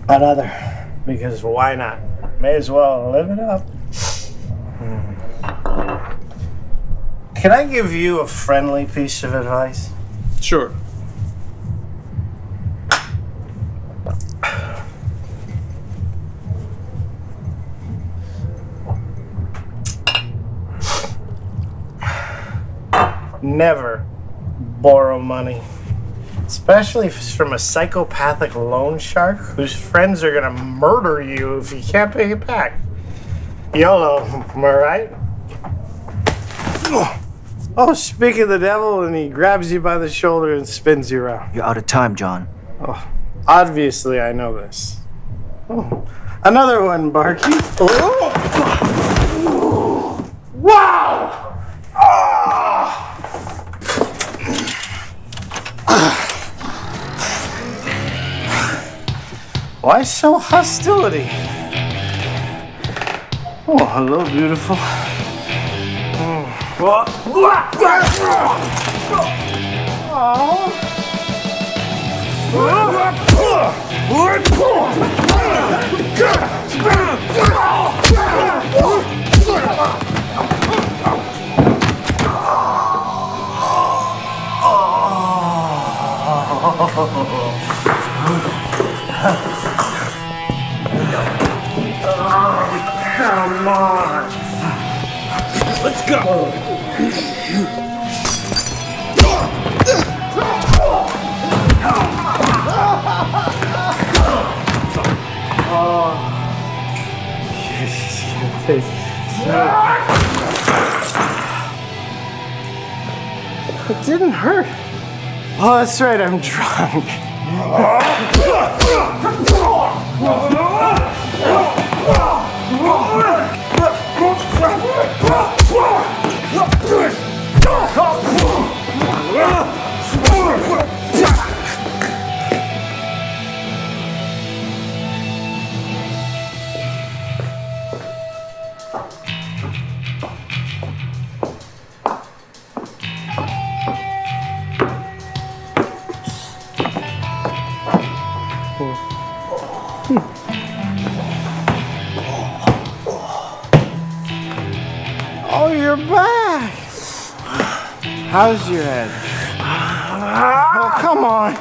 Another, because why not? May as well live it up. Can I give you a friendly piece of advice? Sure. Never borrow money. Especially if it's from a psychopathic loan shark whose friends are gonna murder you if you can't pay it back. YOLO, am I right? Oh, speak of the devil, and he grabs you by the shoulder and spins you around. You're out of time, John. Oh, obviously I know this. Oh, another one, Barky. Oh. Wow! Why so hostility? Oh, hello, beautiful. Come on. Let's go. It didn't hurt. Oh, that's right, I'm drunk. Oh, you're back. How's your head? Oh, come on.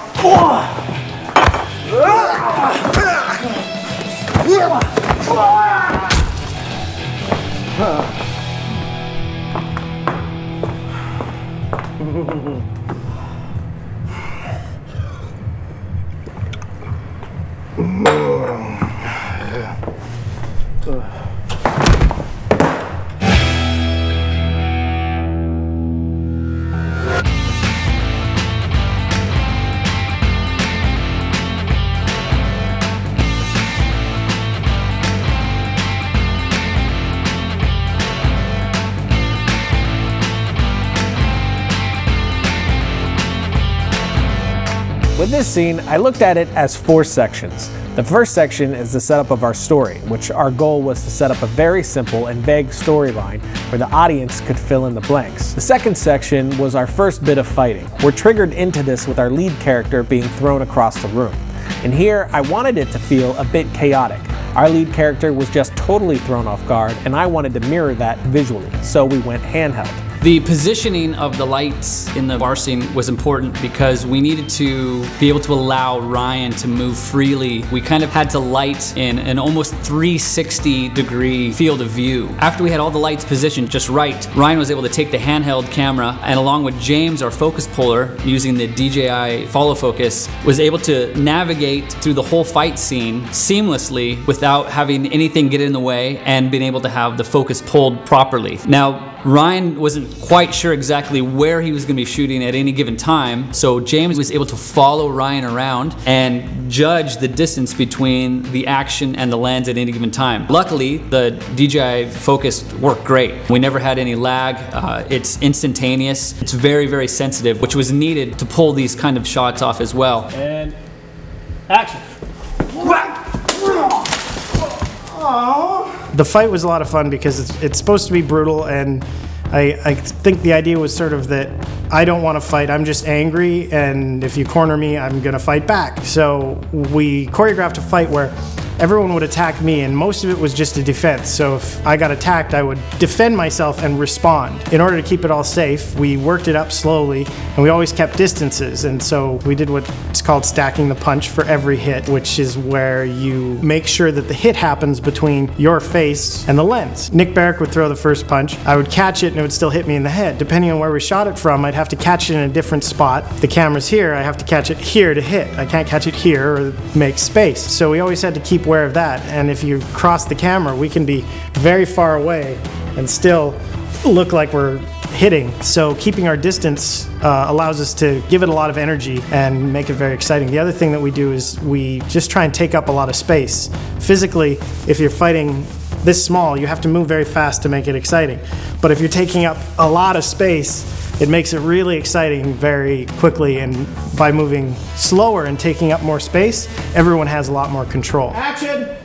With this scene, I looked at it as 4 sections. The first section is the setup of our story, which our goal was to set up a very simple and vague storyline where the audience could fill in the blanks. The second section was our first bit of fighting. We're triggered into this with our lead character being thrown across the room. And here, I wanted it to feel a bit chaotic. Our lead character was just totally thrown off guard, and I wanted to mirror that visually, so we went handheld. The positioning of the lights in the bar scene was important because we needed to be able to allow Ryan to move freely. We kind of had to light in an almost 360-degree field of view. After we had all the lights positioned just right, Ryan was able to take the handheld camera and along with James, our focus puller, using the DJI follow focus, was able to navigate through the whole fight scene seamlessly without having anything get in the way and being able to have the focus pulled properly. Now, Ryan wasn't quite sure exactly where he was going to be shooting at any given time, so James was able to follow Ryan around and judge the distance between the action and the lens at any given time. Luckily, the DJI focus worked great. We never had any lag. It's instantaneous. It's very, very sensitive, which was needed to pull these kind of shots off as well. And action. The fight was a lot of fun because it's supposed to be brutal, and I think the idea was sort of that I don't want to fight, I'm just angry, and if you corner me, I'm going to fight back. So we choreographed a fight where everyone would attack me, and most of it was just a defense. So if I got attacked, I would defend myself and respond. In order to keep it all safe, we worked it up slowly, and we always kept distances. And so we did what's called stacking the punch for every hit, which is where you make sure that the hit happens between your face and the lens. Nick Barrick would throw the first punch. I would catch it, and it would still hit me in the head. Depending on where we shot it from, I'd have to catch it in a different spot. If the camera's here, I have to catch it here to hit. I can't catch it here or make space. So we always had to keep aware of that, and if you cross the camera, we can be very far away and still look like we're hitting. So keeping our distance allows us to give it a lot of energy and make it very exciting. The other thing that we do is we just try and take up a lot of space. Physically, if you're fighting this small, you have to move very fast to make it exciting. But if you're taking up a lot of space, it makes it really exciting very quickly, and by moving slower and taking up more space, everyone has a lot more control. Action!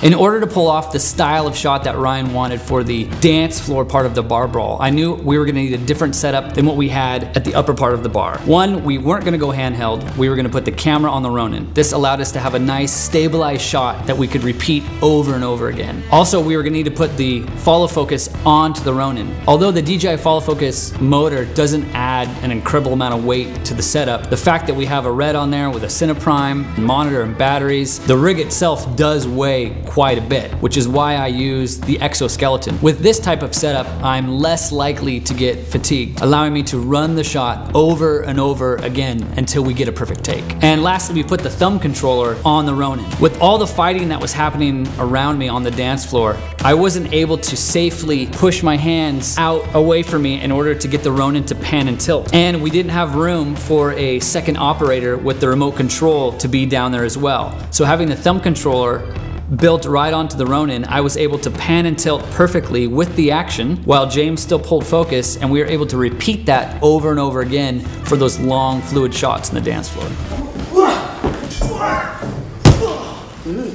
In order to pull off the style of shot that Ryan wanted for the dance floor part of the bar brawl, I knew we were gonna need a different setup than what we had at the upper part of the bar. One, we weren't gonna go handheld, we were gonna put the camera on the Ronin. This allowed us to have a nice stabilized shot that we could repeat over and over again. Also, we were gonna need to put the follow focus onto the Ronin. Although the DJI follow focus motor doesn't add an incredible amount of weight to the setup, the fact that we have a red on there with a Cineprime, monitor and batteries, the rig itself does weigh quite a bit, which is why I use the exoskeleton. With this type of setup, I'm less likely to get fatigued, allowing me to run the shot over and over again until we get a perfect take. And lastly, we put the thumb controller on the Ronin. With all the fighting that was happening around me on the dance floor, I wasn't able to safely push my hands out away from me in order to get the Ronin to pan and tilt. And we didn't have room for a second operator with the remote control to be down there as well. So having the thumb controller built right onto the Ronin, I was able to pan and tilt perfectly with the action while James still pulled focus, and we were able to repeat that over and over again for those long fluid shots in the dance floor.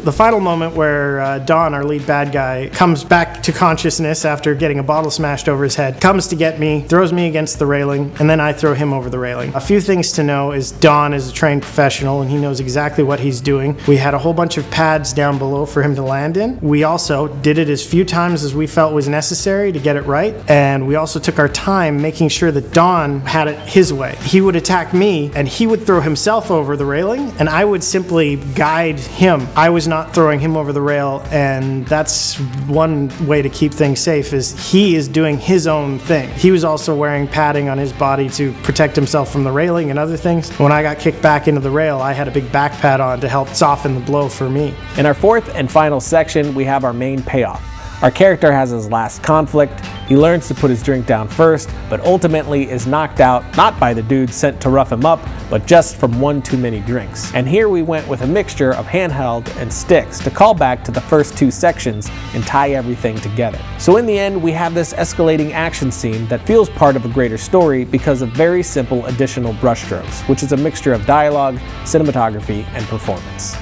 The final moment where Don, our lead bad guy, comes back to consciousness after getting a bottle smashed over his head, comes to get me, throws me against the railing, and then I throw him over the railing. A few things to know is Don is a trained professional and he knows exactly what he's doing. We had a whole bunch of pads down below for him to land in. We also did it as few times as we felt was necessary to get it right, and we also took our time making sure that Don had it his way. He would attack me and he would throw himself over the railing, and I would simply guide him. I was not throwing him over the rail, and that's one way to keep things safe, is he is doing his own thing. He was also wearing padding on his body to protect himself from the railing and other things. When I got kicked back into the rail, I had a big back pad on to help soften the blow for me. In our fourth and final section, we have our main payoff. Our character has his last conflict. He learns to put his drink down first, but ultimately is knocked out not by the dude sent to rough him up, but just from one too many drinks. And here we went with a mixture of handheld and sticks to call back to the first two sections and tie everything together. So in the end, we have this escalating action scene that feels part of a greater story because of very simple additional brushstrokes, which is a mixture of dialogue, cinematography, and performance.